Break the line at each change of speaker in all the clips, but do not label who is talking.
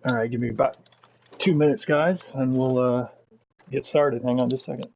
All right, give me about 2 minutes, guys, and we'll get started. Hang on just a second.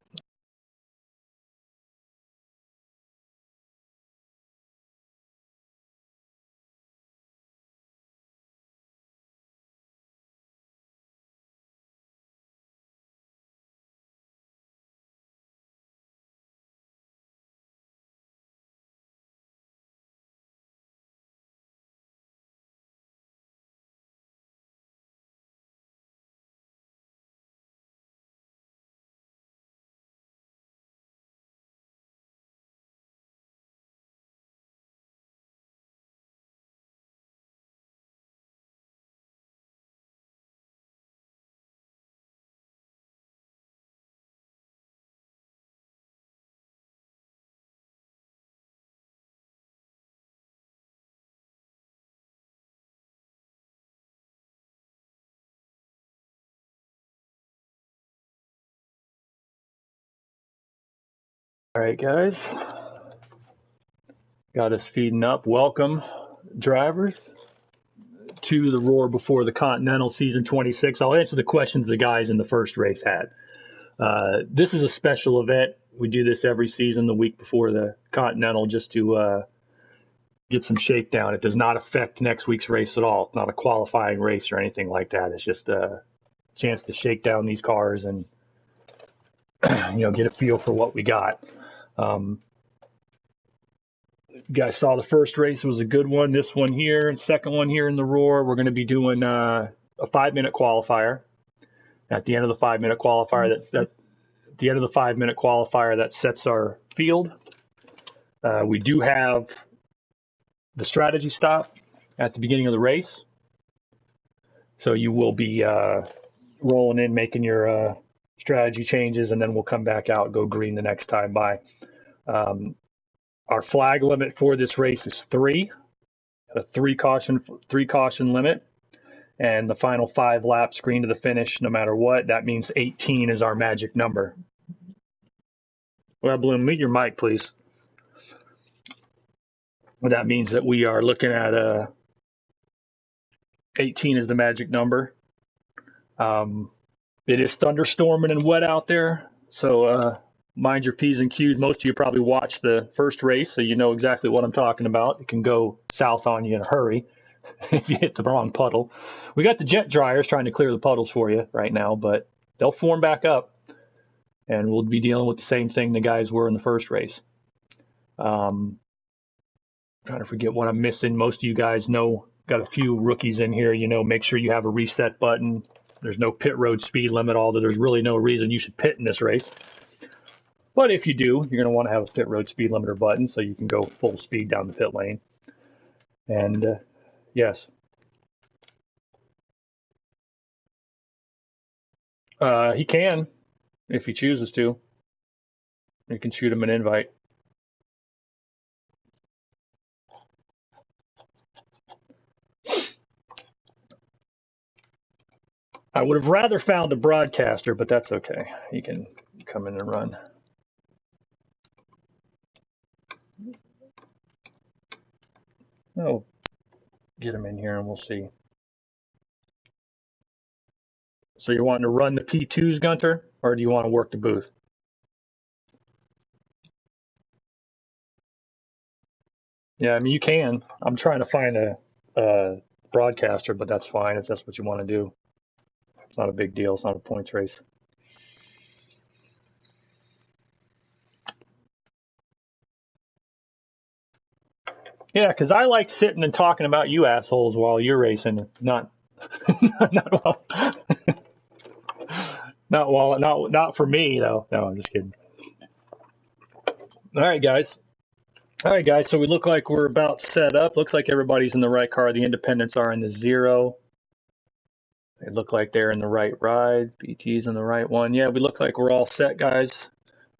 All right, guys, got us feeding up. Welcome, drivers, to the Roar before the Continental Season 26. I'll answer the questions the guys in the first race had. This is a special event. We do this every season the week before the Continental just to get some shakedown. It does not affect next week's race at all. It's not a qualifying race or anything like that. It's just a chance to shake down these cars and get a feel for what we got. You guys saw the first race. It was a good one. This one here and second one here in the Roar. We're going to be doing a 5-minute qualifier. At the end of the 5-minute qualifier, that sets our field. We do have the strategy stop at the beginning of the race. So you will be rolling in, making your strategy changes, and then we'll come back out, go green the next time by. Our flag limit for this race is 3, a three caution limit, and the final 5 laps green to the finish, no matter what. That means 18 is our magic number. Well, Bloom, mute your mic, please. Well, that means that we are looking at 18 is the magic number. It is thunderstorming and wet out there, so mind your P's and Q's. Most of you probably watched the first race, so you know exactly what I'm talking about. It can go south on you in a hurry if you hit the wrong puddle. We got the jet dryers trying to clear the puddles for you right now, but they'll form back up, and we'll be dealing with the same thing the guys were in the first race. Trying to forget what I'm missing. Most of you guys know, got a few rookies in here, make sure you have a reset button. There's no pit road speed limit, although there's really no reason you should pit in this race. But if you do, you're going to want to have a pit road speed limiter button so you can go full speed down the pit lane. And yes. He can, if he chooses to. You can shoot him an invite. I would have rather found a broadcaster, but that's okay. He can come in and run. Oh, get him in here and we'll see. So you're wanting to run the P2s, Gunter, or do you want to work the booth? Yeah, I mean, you can. I'm trying to find a broadcaster, but that's fine if that's what you want to do. It's not a big deal. It's not a points race. Yeah, because I like sitting and talking about you assholes while you're racing, not not for me though. No, I'm just kidding. All right, guys. So we look like we're about set up. Looks like everybody's in the right car. The independents are in the 0. They look like they're in the right ride. BT's in the right one. Yeah, we look like we're all set, guys.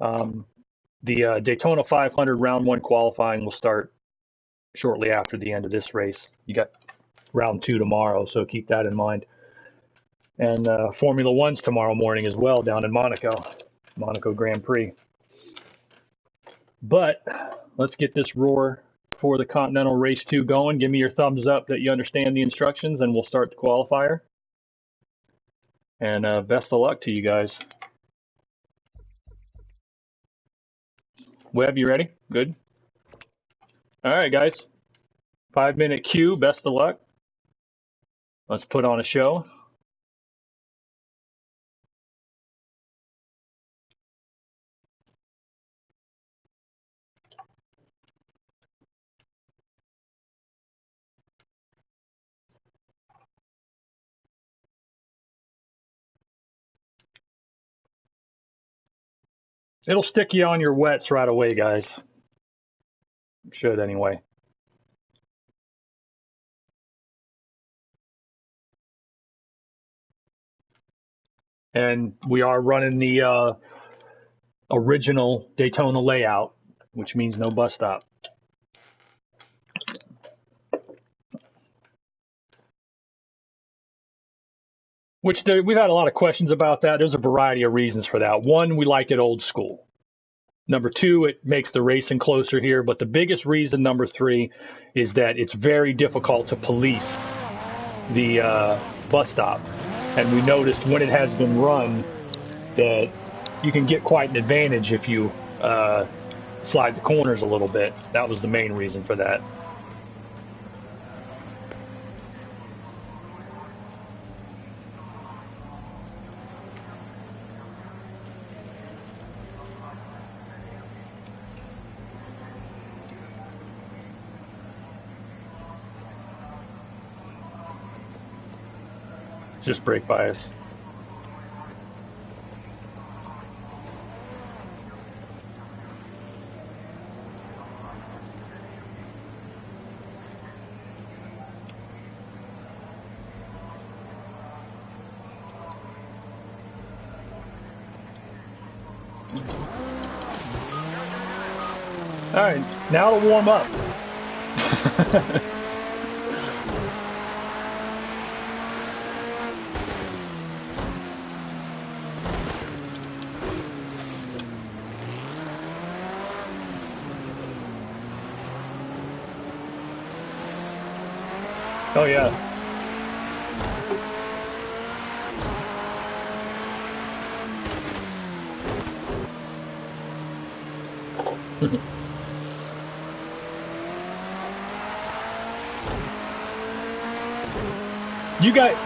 The Daytona 500 round 1 qualifying will start shortly after the end of this race. You got round 2 tomorrow, so keep that in mind. And Formula 1's tomorrow morning as well down in Monaco Grand Prix. But let's get this Roar for the Continental Race 2 going. Give me your thumbs up that you understand the instructions, and we'll start the qualifier. And best of luck to you guys. Webb, you ready? Good. All right, guys. 5-minute cue. Best of luck. Let's put on a show. It'll stick you on your wets right away, guys. It should anyway. And we are running the original Daytona layout, which means no bus stop. We've had a lot of questions about that. There's a variety of reasons for that. One, we like it old school. Number two, it makes the racing closer here. But the biggest reason, number three, is that it's very difficult to police the bus stop. And we noticed when it has been run that you can get quite an advantage if you slide the corners a little bit. That was the main reason for that. Just brake bias. All right, now to warm up. Oh yeah.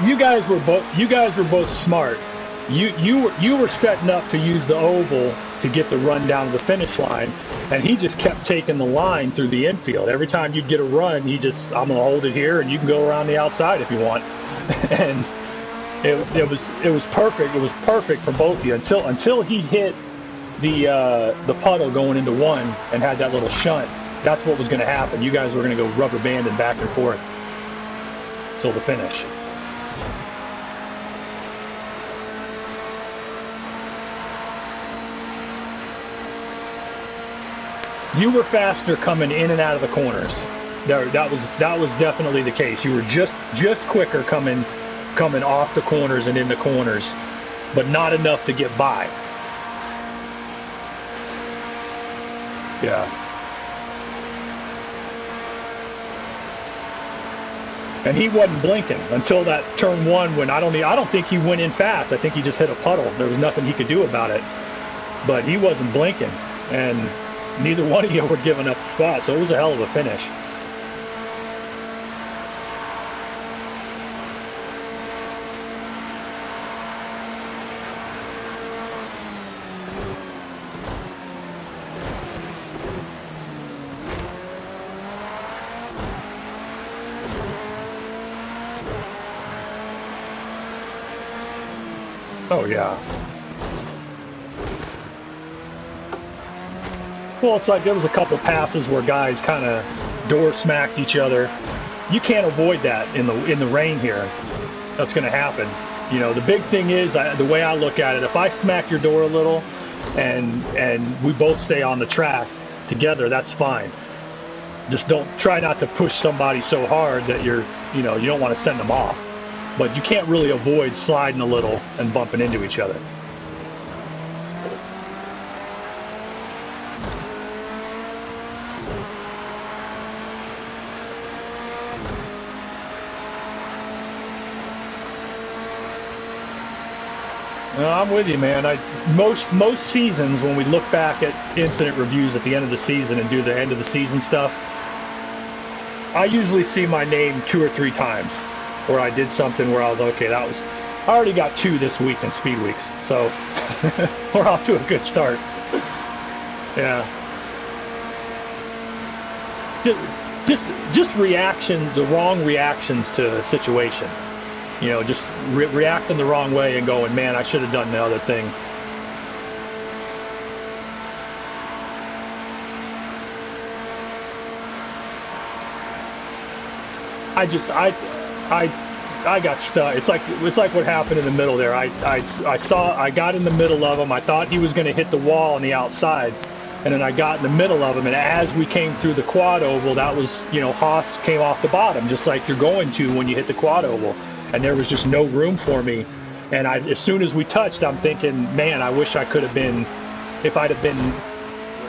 You guys were both smart. You were setting up to use the oval to get the run down to the finish line, and he just kept taking the line through the infield. Every time you'd get a run, I'm gonna hold it here, and you can go around the outside if you want. And it was perfect. It was perfect for both of you until he hit the puddle going into one and had that little shunt. That's what was going to happen. You guys were going to go rubber banding back and forth till the finish. You were faster coming in and out of the corners. That was definitely the case. You were just quicker coming off the corners and in the corners, but not enough to get by. Yeah. And he wasn't blinking until that turn one when I don't think he went in fast. I think he just hit a puddle. There was nothing he could do about it. But he wasn't blinking, and neither one of you were giving up the spot, so it was a hell of a finish. Oh yeah. Well, it's like there was a couple passes where guys kind of door smacked each other. You can't avoid that in the rain here. That's going to happen. You know, the big thing is the way I look at it. If I smack your door a little, and we both stay on the track together, that's fine. Just don't try not to push somebody so hard that you don't want to send them off. But you can't really avoid sliding a little and bumping into each other. No, I'm with you, man. Most seasons when we look back at incident reviews at the end of the season and do the end of the season stuff, I usually see my name 2 or 3 times where I did something where I was okay. I already got 2 this week in Speed Weeks, so we're off to a good start. Yeah. Just reactions, the wrong reactions to a situation. You know, just reacting the wrong way and going, man, I should have done the other thing. I got stuck. It's like what happened in the middle there. I got in the middle of him. I thought he was going to hit the wall on the outside, and then I got in the middle of him. And as we came through the quad oval, that was, you know, Haas came off the bottom, just like you're going to when you hit the quad oval, and there was just no room for me. And as soon as we touched, I'm thinking, man, I wish I could have been. If I'd have been,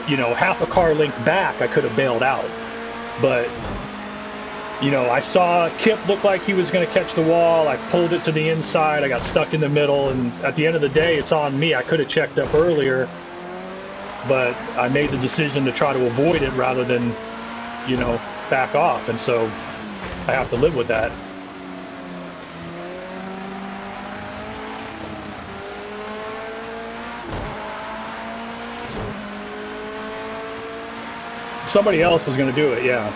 you know, half a car length back, I could have bailed out. But you know, I saw Kip look like he was going to catch the wall. I pulled it to the inside. I got stuck in the middle. And at the end of the day, it's on me. I could have checked up earlier, but I made the decision to try to avoid it rather than, you know, back off. And so I have to live with that. Somebody else was going to do it, yeah.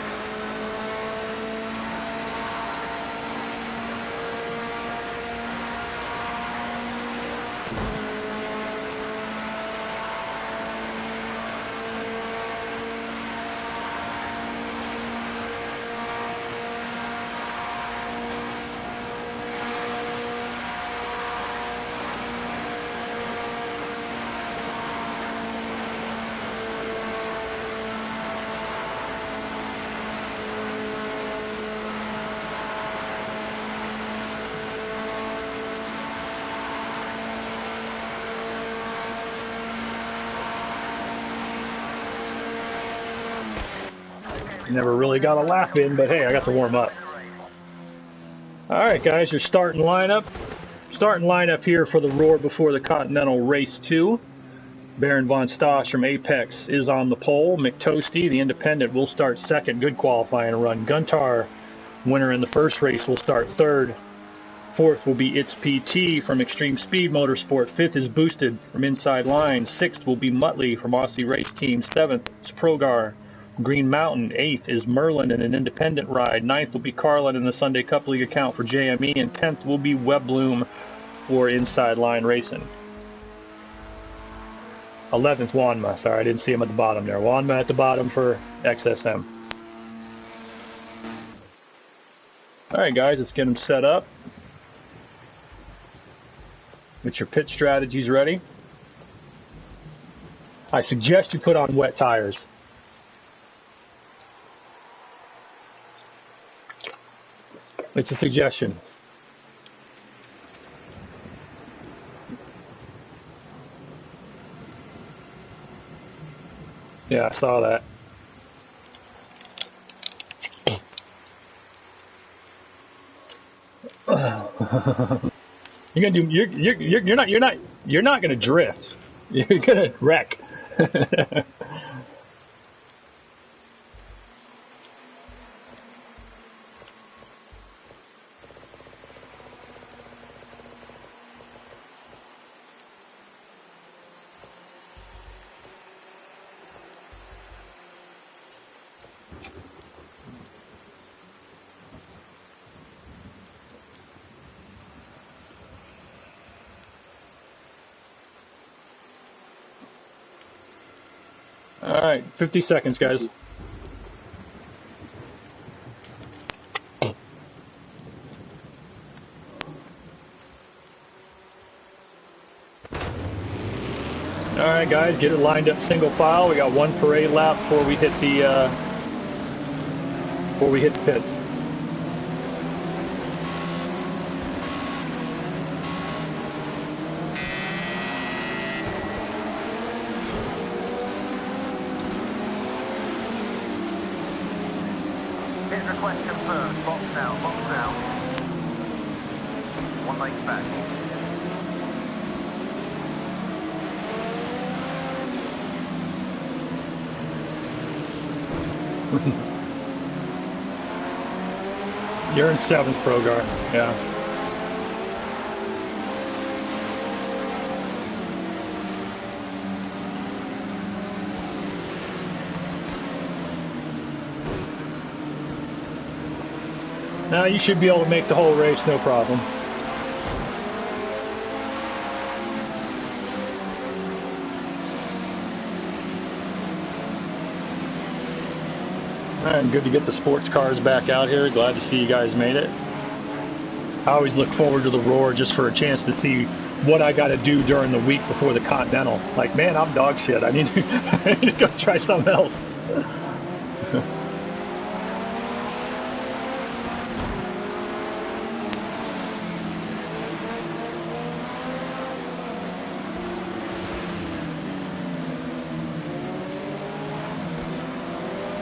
Never really got a lap in, but hey, I got to warm up. All right, guys, your starting lineup. Starting lineup here for the Roar before the Continental Race 2. Baron von Stosch from Apex is on the pole. McToasty, the independent, will start second. Good qualifying run. Guntar, winner in the first race, will start third. Fourth will be It's PT from Extreme Speed Motorsport. Fifth is Boosted from Inside Line. Sixth will be Muttley from Aussie Race Team. Seventh is Progar, Green Mountain. Eighth is Merlin in an independent ride. Ninth will be Carlin in the Sunday Cup League account for JME. And 10th will be Webbloom for Inside Line Racing. 11th, Wanma. Sorry, I didn't see him at the bottom there. Wanma at the bottom for XSM. All right, guys, let's get them set up. Get your pit strategies ready. I suggest you put on wet tires. It's a suggestion. Yeah, I saw that. You're not gonna drift. You're gonna wreck. All right, 50 seconds, guys. All right, guys, get it lined up single file. We got one parade lap before we hit the pits.
Request confirmed. Box now, box now. One lane back.
You're in 7th, Progar. Yeah. Now you should be able to make the whole race, no problem. All right, good to get the sports cars back out here. Glad to see you guys made it. I always look forward to the Roar just for a chance to see what I got to do during the week before the Continental. Like, man, I'm dog shit. I need to, I need to go try something else.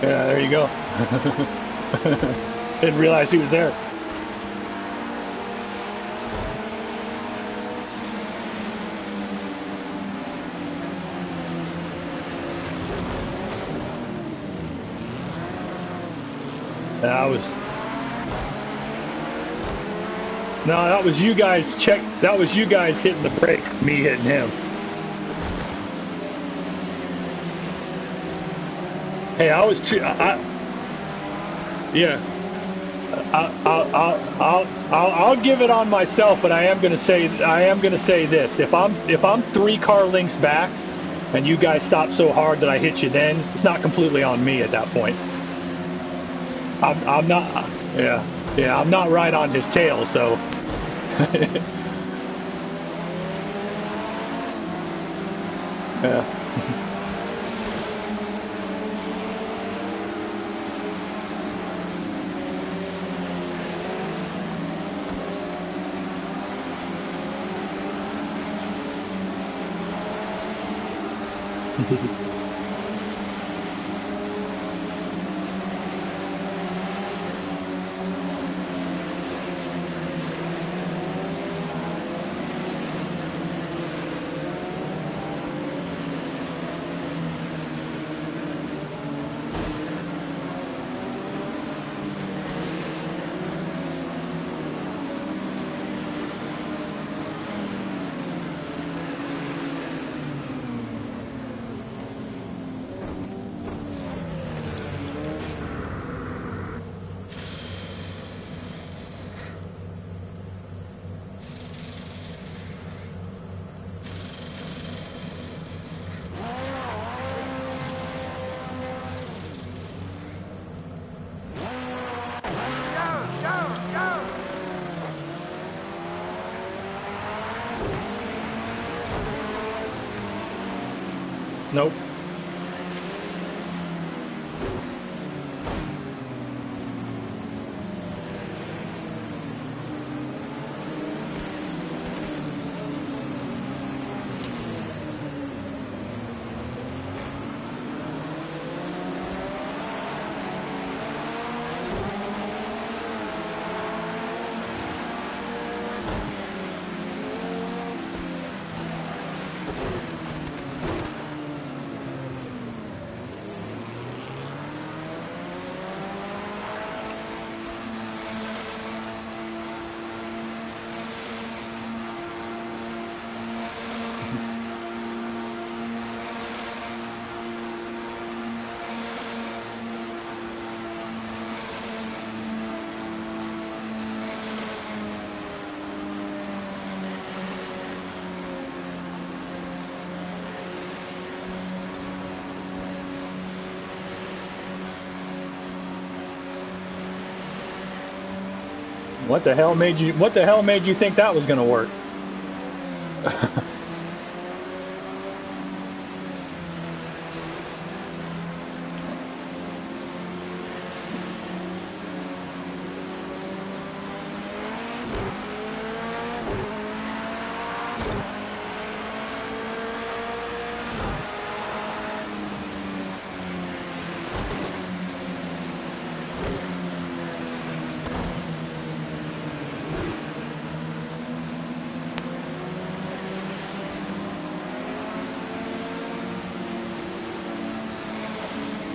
Yeah, there you go. Didn't realize he was there. That was you guys that was you guys hitting the brakes, me hitting him. Hey, I'll give it on myself, but I am gonna say this: if I'm 3 car lengths back, and you guys stop so hard that I hit you, then it's not completely on me at that point. I'm not. Yeah, I'm not right on his tail, so. Yeah. Nope. What the hell made you think that was going to work?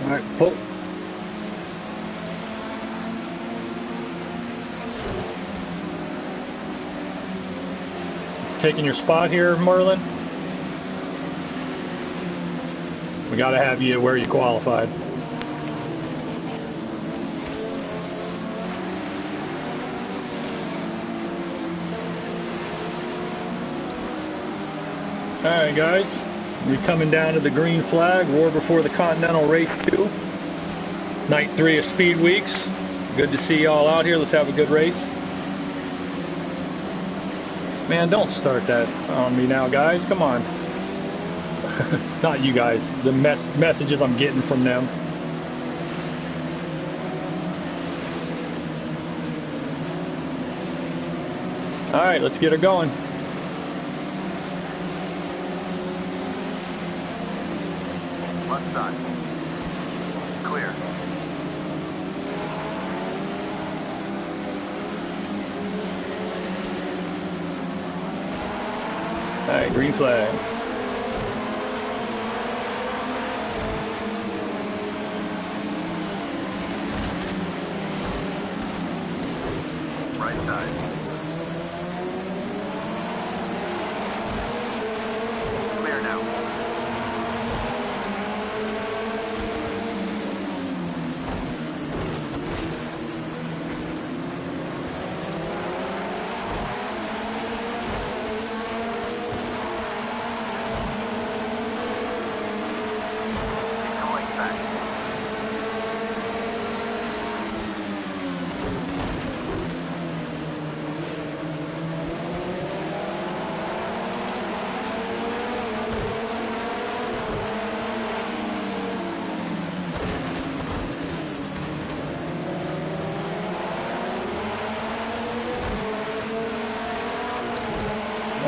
All right, taking your spot here, Merlin? We got to have you where you qualified. Alright guys, we're coming down to the green flag, War Before the Continental Race 2. Night 3 of Speed Weeks. Good to see y'all out here. Let's have a good race. Man, don't start that on me now, guys. Come on. Not you guys. The messages I'm getting from them. Alright, let's get her going.
Left side. Clear.
Alright, green flag.
Right side. Clear now.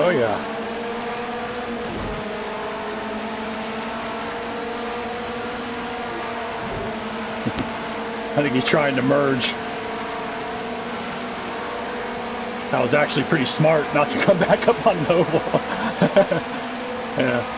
Oh yeah. I think he's trying to merge. That was actually pretty smart not to come back up on the oval. Yeah.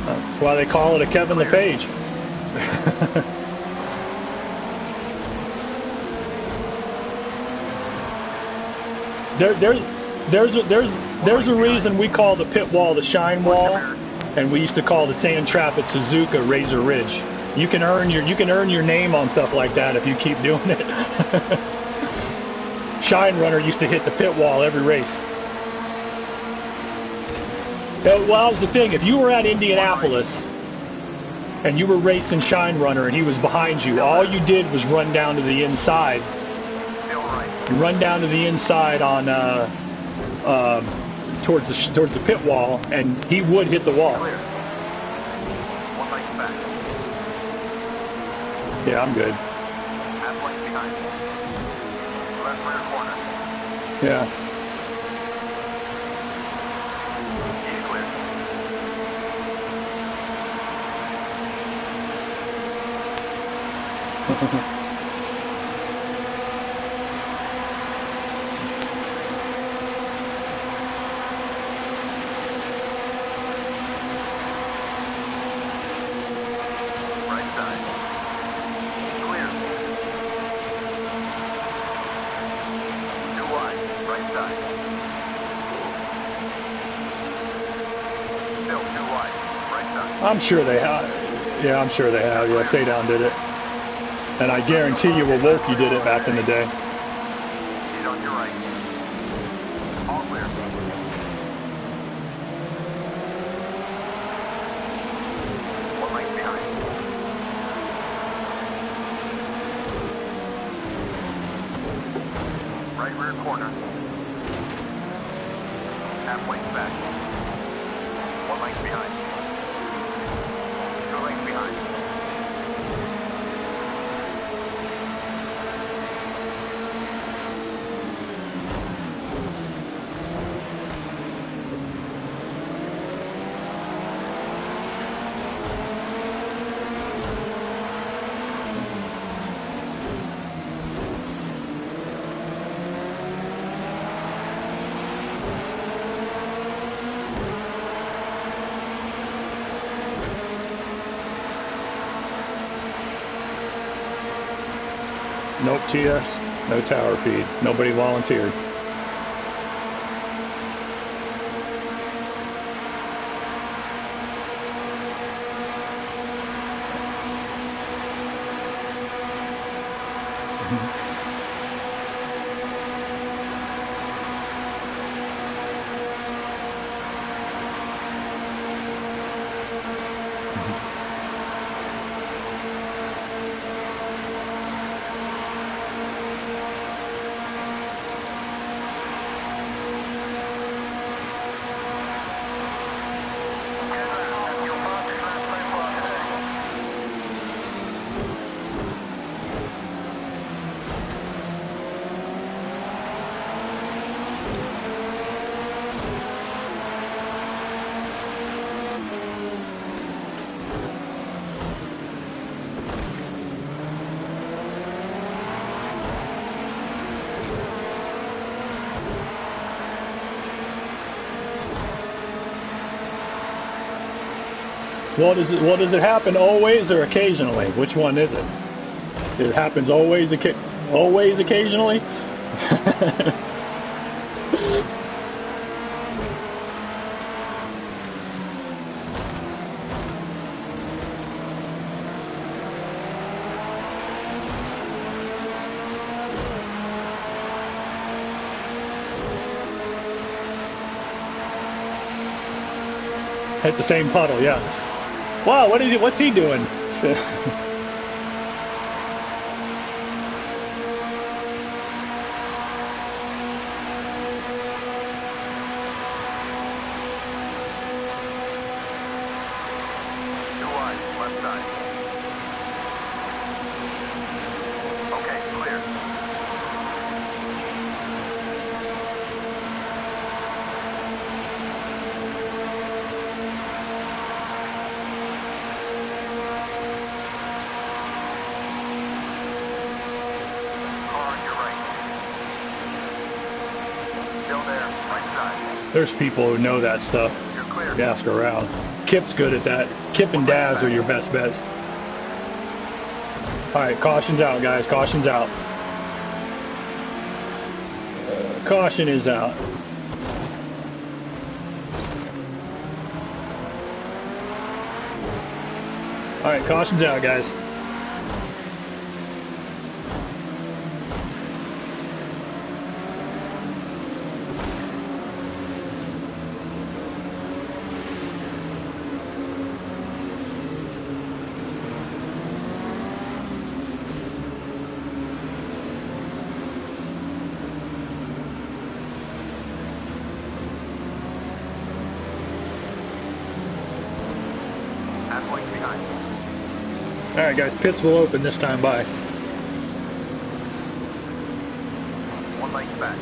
That's why they call it a Kevin the Page. There's a reason we call the pit wall the shine wall, and we used to call the sand trap at Suzuka Razor Ridge. You can earn your name on stuff like that if you keep doing it. Shine Runner used to hit the pit wall every race. Well, that was the thing. If you were at Indianapolis and you were racing Shine Runner and he was behind you, all you did was run down to the inside. You run down to the inside on towards the pit wall, and he would hit the wall. Yeah, I'm good. Yeah. I'm sure they have. Yeah, I'm sure they have. Yeah, Stay Down did it. And I guarantee you Wilkie did it back in the day.
He's on your right. All clear. One lane behind. Right rear corner. Halfway back. One lane behind. Behind.
Nope, TS. No tower feed. Nobody volunteered. Well, does it happen always or occasionally? Which one is it? It happens always occasionally? Hit the same puddle, yeah. Wow, what's he doing? There's people who know that stuff. You ask around. Kip's good at that. Kip and Daz are your best bets. Alright, caution's out, guys. Caution's out. Caution is out. Alright, caution's out, guys. Alright guys, pits will open this time, bye.
One leg back.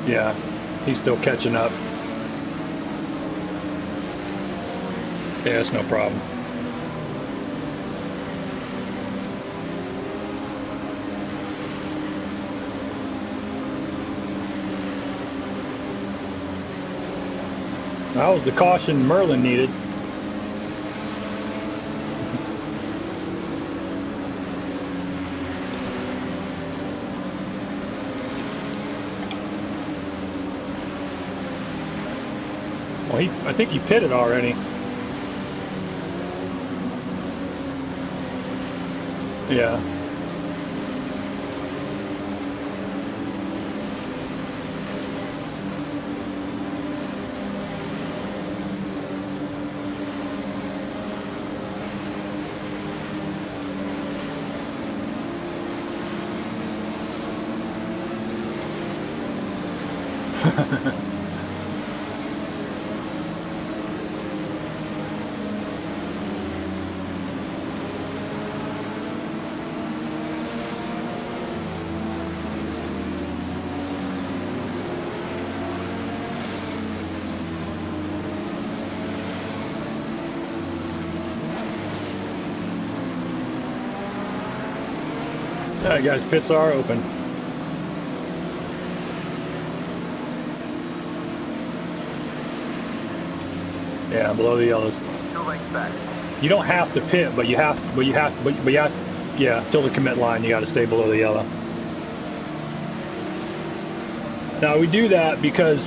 Yeah, he's still catching up. Yeah, it's no problem. That was the caution Merlin needed. Well, I think he pitted already. Yeah. Alright guys, pits are open. Yeah, below the yellows.
2 lengths back.
You don't have to pit, but you have, yeah, till the commit line, you got to stay below the yellow. Now we do that because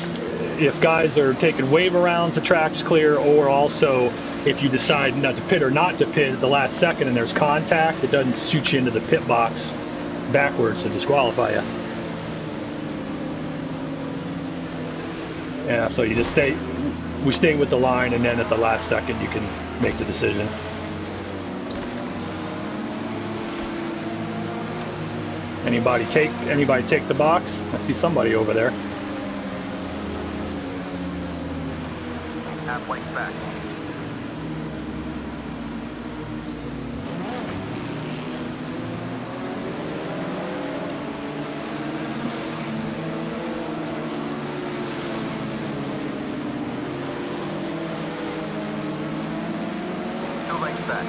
if guys are taking wave arounds, the track's clear, or also if you decide not to pit or not to pit at the last second and there's contact, it doesn't shoot you into the pit box backwards to disqualify you. Yeah, so you just we stay with the line, and then at the last second you can make the decision. Anybody take the box? I see somebody over there.
Half length back. Back.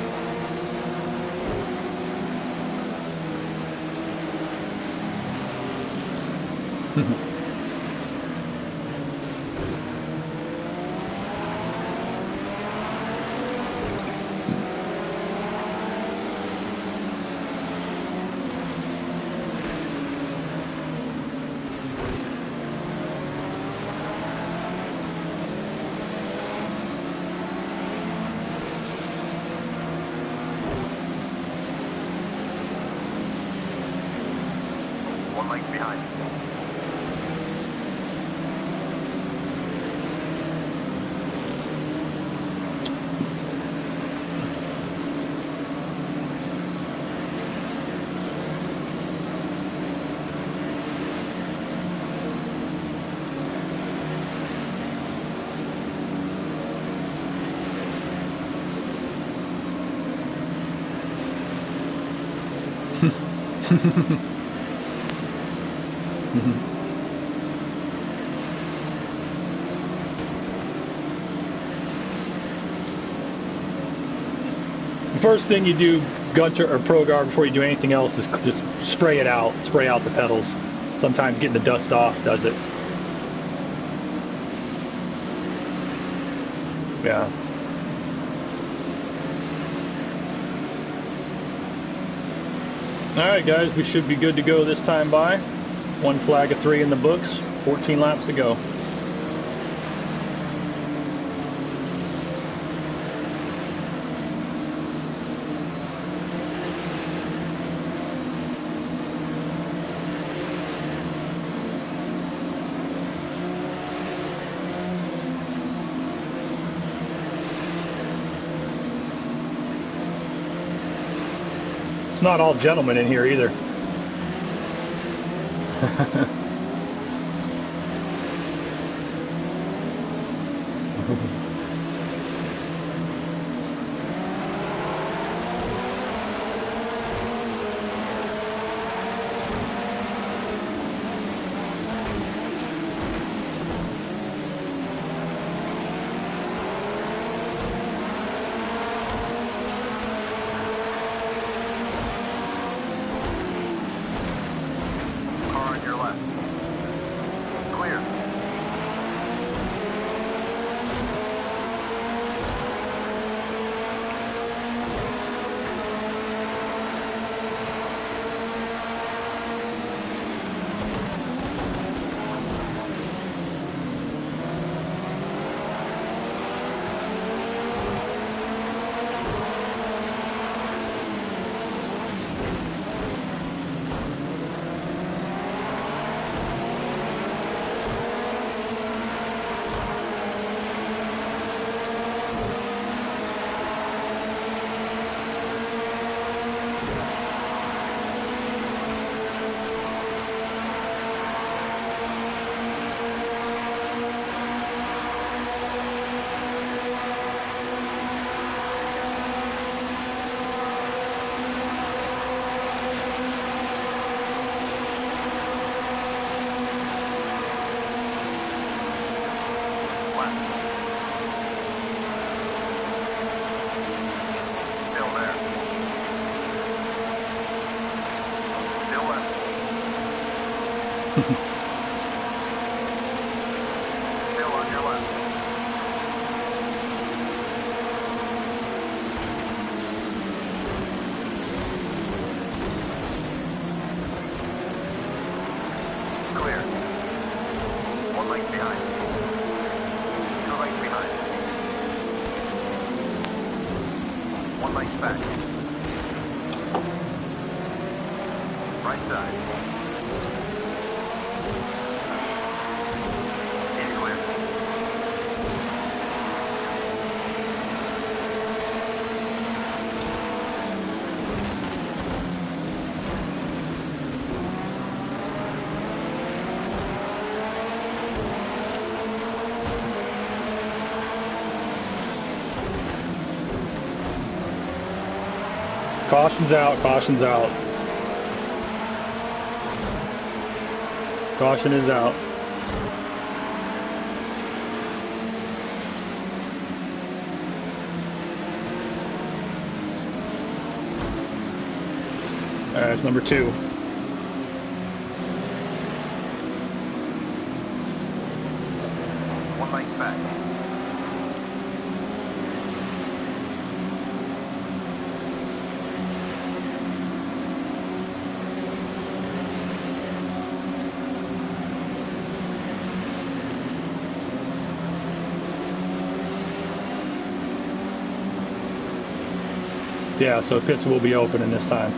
One length behind.
The first thing you do, Gunter or Pro Guard, before you do anything else is just spray it out. Spray out the pedals. Sometimes getting the dust off does it. Yeah. Alright guys, we should be good to go this time by. 1 flag of 3 in the books, 14 laps to go. It's not all gentlemen in here either. Still on your left.
1 length back. Right side. He's clear.
Caution's out, caution's out. Caution is out. Alright, that's number 2.
One length back.
Yeah, so pits will be opening this time.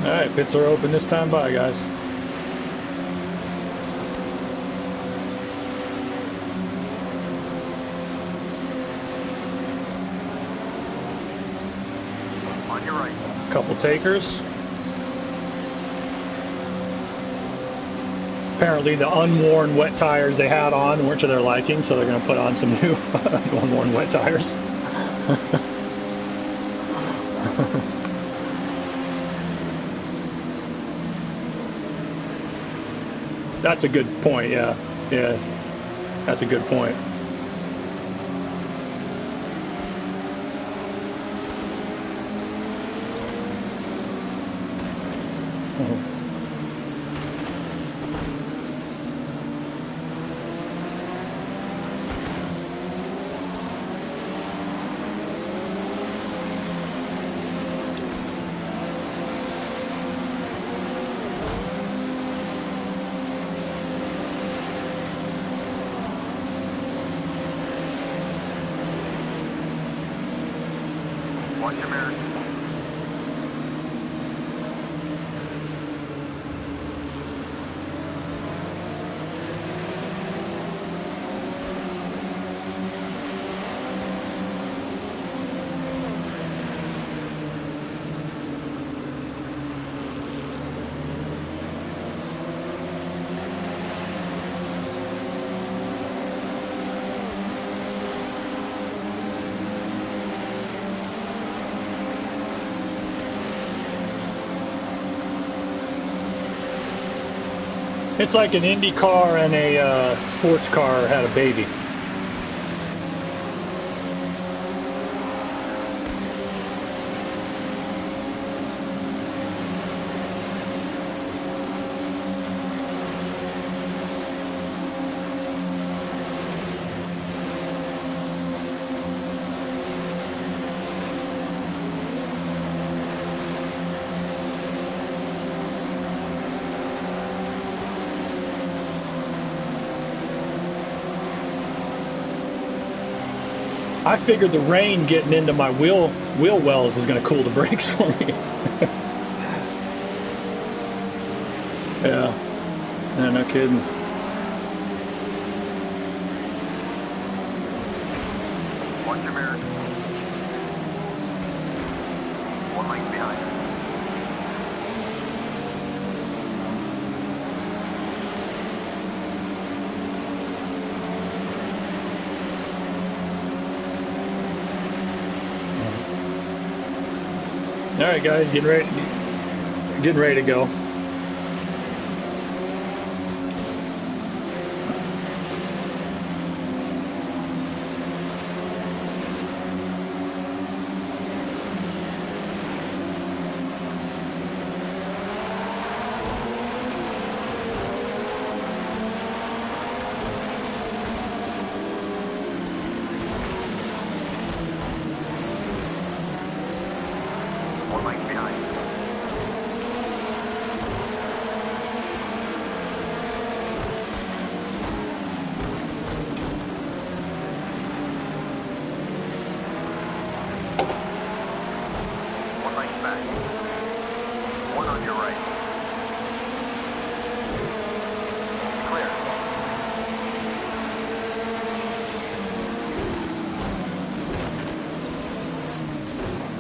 Alright, pits are open this time. Bye, guys.
On your right.
Couple takers. Apparently the unworn wet tires they had on weren't to their liking, so they're going to put on some new unworn wet tires. That's a good point, yeah. Yeah, that's a good point.
Watch your mirrors.
It's like an Indy car and a sports car had a baby. I figured the rain getting into my wheel wells was going to cool the brakes for me. Yeah, no kidding.
Watch your mirrors. One length behind.
All right, guys, getting ready to go.
on your right. Clear.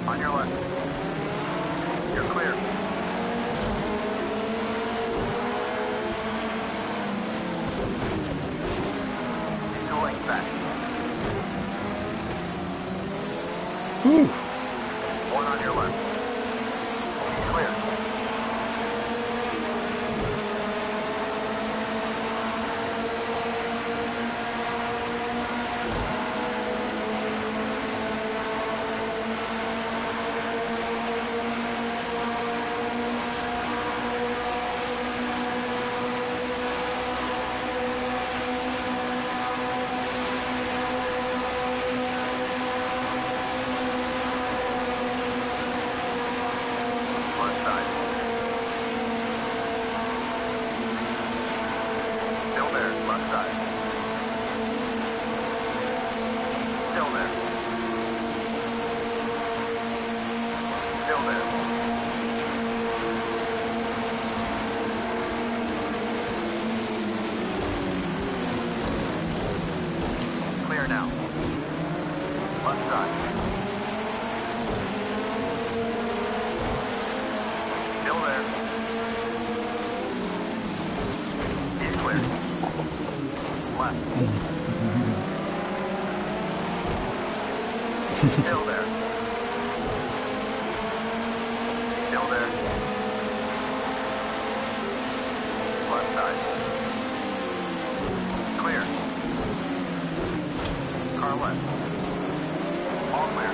On your left. You're clear. Two lengths back.
Whew.
One on your left. Clear. Left side. Still there. Left side. Still there. Still there. Clear now. Left side. Still there. He's clear. Left. Still there. Still there. Left side. Clear. Car left. All clear.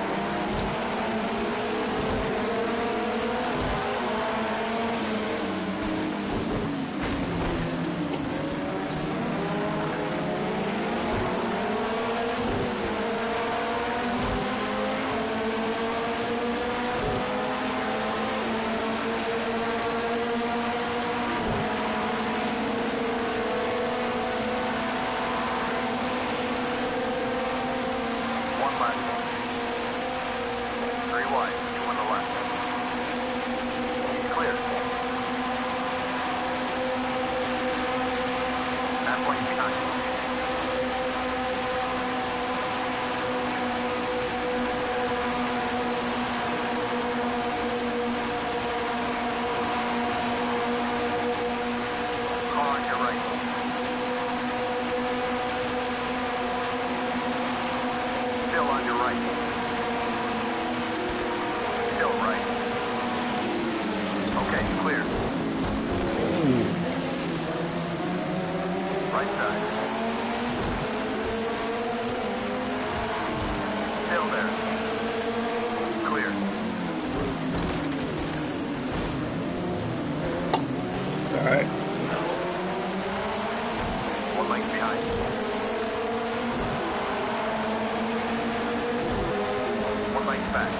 One left. Three wide. Two on the left. He's clear. Halfway behind. Car on your right. Still on your right. Still right. Okay, clear. Right side. Still there. Clear.
All right.
One length behind. One length back.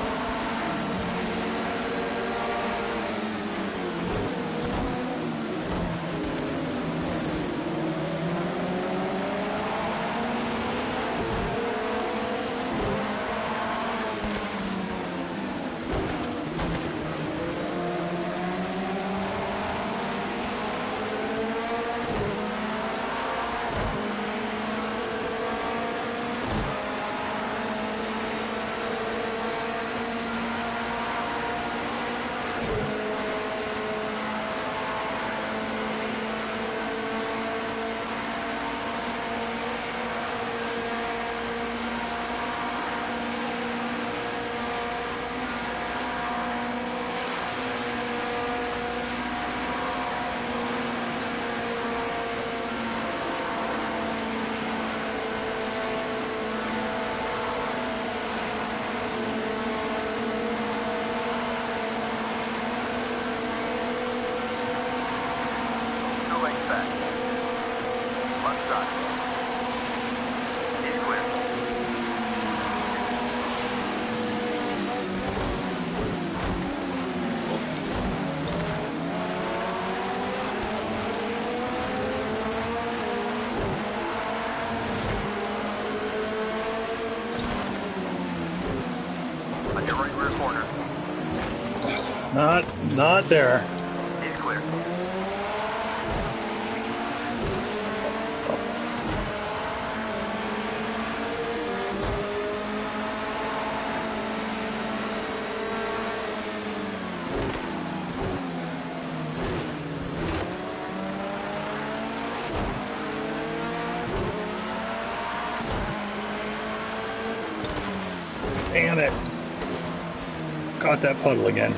Two lengths back. Left side. He's clear. On your right rear corner.
Not there.
clear.
Damn it. Caught that puddle again.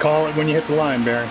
Call it when you hit the line, Barry.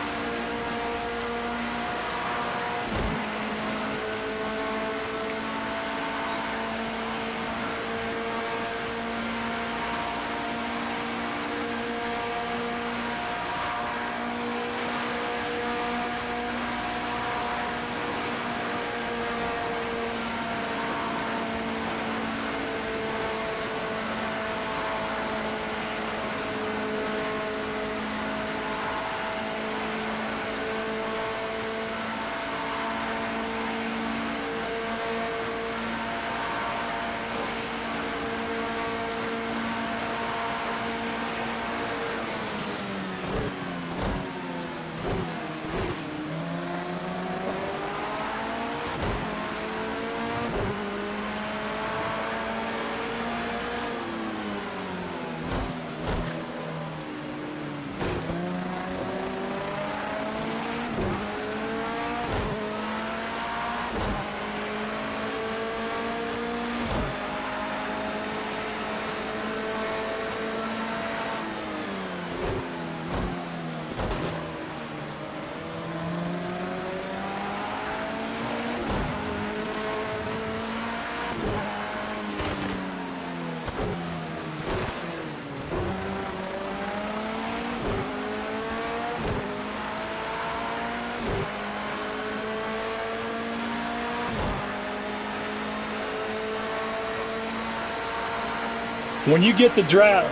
When you get the draft,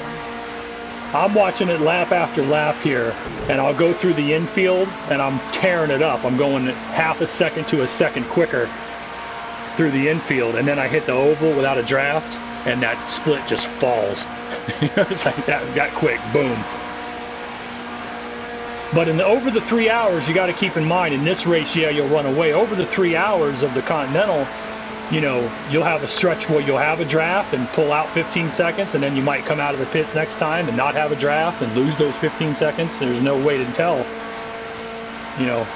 I'm watching it lap after lap here, and I'll go through the infield, and I'm tearing it up. I'm going half a second to a second quicker through the infield, and then I hit the oval without a draft, and that split just falls. It's like that quick, boom. But over the 3 hours, you got to keep in mind, in this race, yeah, you'll run away. Over the 3 hours of the Continental, you know, you'll have a stretch where you'll have a draft and pull out 15 seconds, and then you might come out of the pits next time and not have a draft and lose those 15 seconds. There's no way to tell, you know.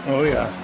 Oh, yeah.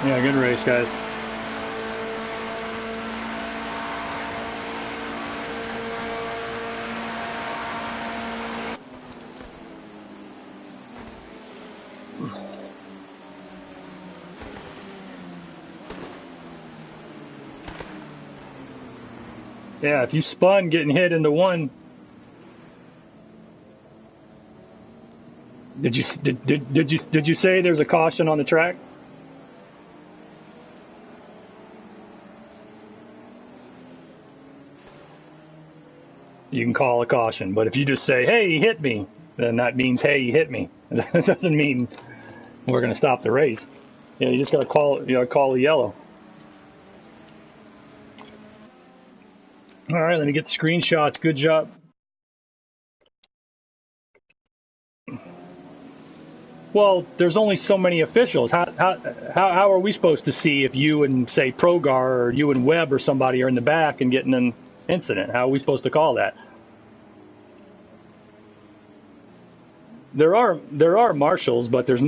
Yeah, good race, guys. Yeah, if you spun getting hit into one, did you say there's a caution on the track? You can call a caution, but if you just say, "Hey, he hit me," then that means, "Hey, he hit me." That doesn't mean we're going to stop the race. Yeah, you just got to call a yellow. All right, let me get the screenshots. Good job. Well, there's only so many officials. How are we supposed to see if you and, say, Progar or you and Webb or somebody are in the back and getting an incident? How are we supposed to call that? There are marshals, but there's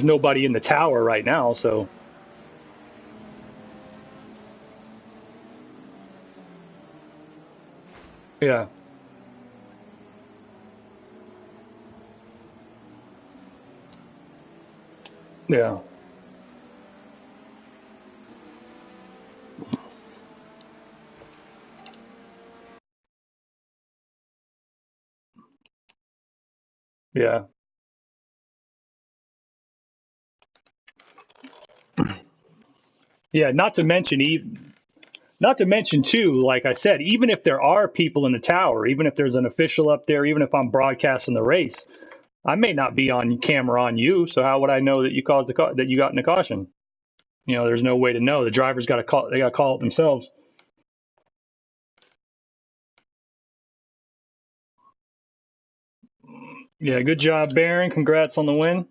nobody in the tower right now, so. Yeah. Yeah. Yeah. Yeah, not to mention too, like I said, even if there are people in the tower, even if there's an official up there, even if I'm broadcasting the race, I may not be on camera on you. So how would I know that you caused that you got in a caution? There's no way to know. The driver's got to call. They got to call it themselves. Yeah, good job, Baron. Congrats on the win.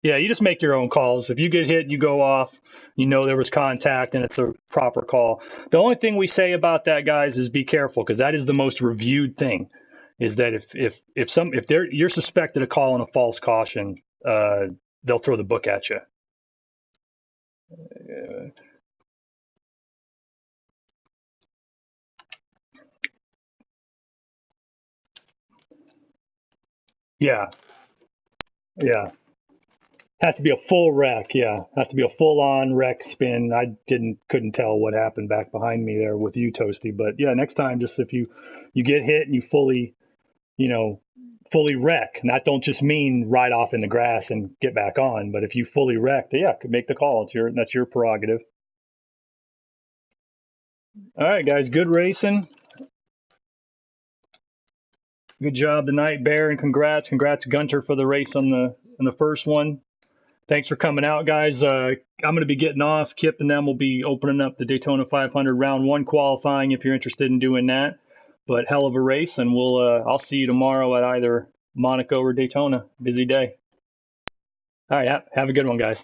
Yeah, you just make your own calls. If you get hit, you go off. There was contact and it's a proper call. The only thing we say about that, guys, is be careful, because that is the most reviewed thing. Is that if you're suspected of calling a false caution, they'll throw the book at you. Yeah, yeah. Has to be a full wreck. Yeah, has to be a full-on wreck spin. I couldn't tell what happened back behind me there with you, Toasty. But yeah, next time, just if you get hit and you fully wreck, and that don't just mean ride off in the grass and get back on, but if you fully wrecked, yeah, could make the call. That's your prerogative. All right, guys, good racing. Good job tonight, Bear, and congrats Gunter for the race on the first one. Thanks for coming out, guys. I'm going to be getting off. Kip and them will be opening up the Daytona 500 round one qualifying if you're interested in doing that. But hell of a race, and I'll see you tomorrow at either Monaco or Daytona. Busy day. All right, have a good one, guys.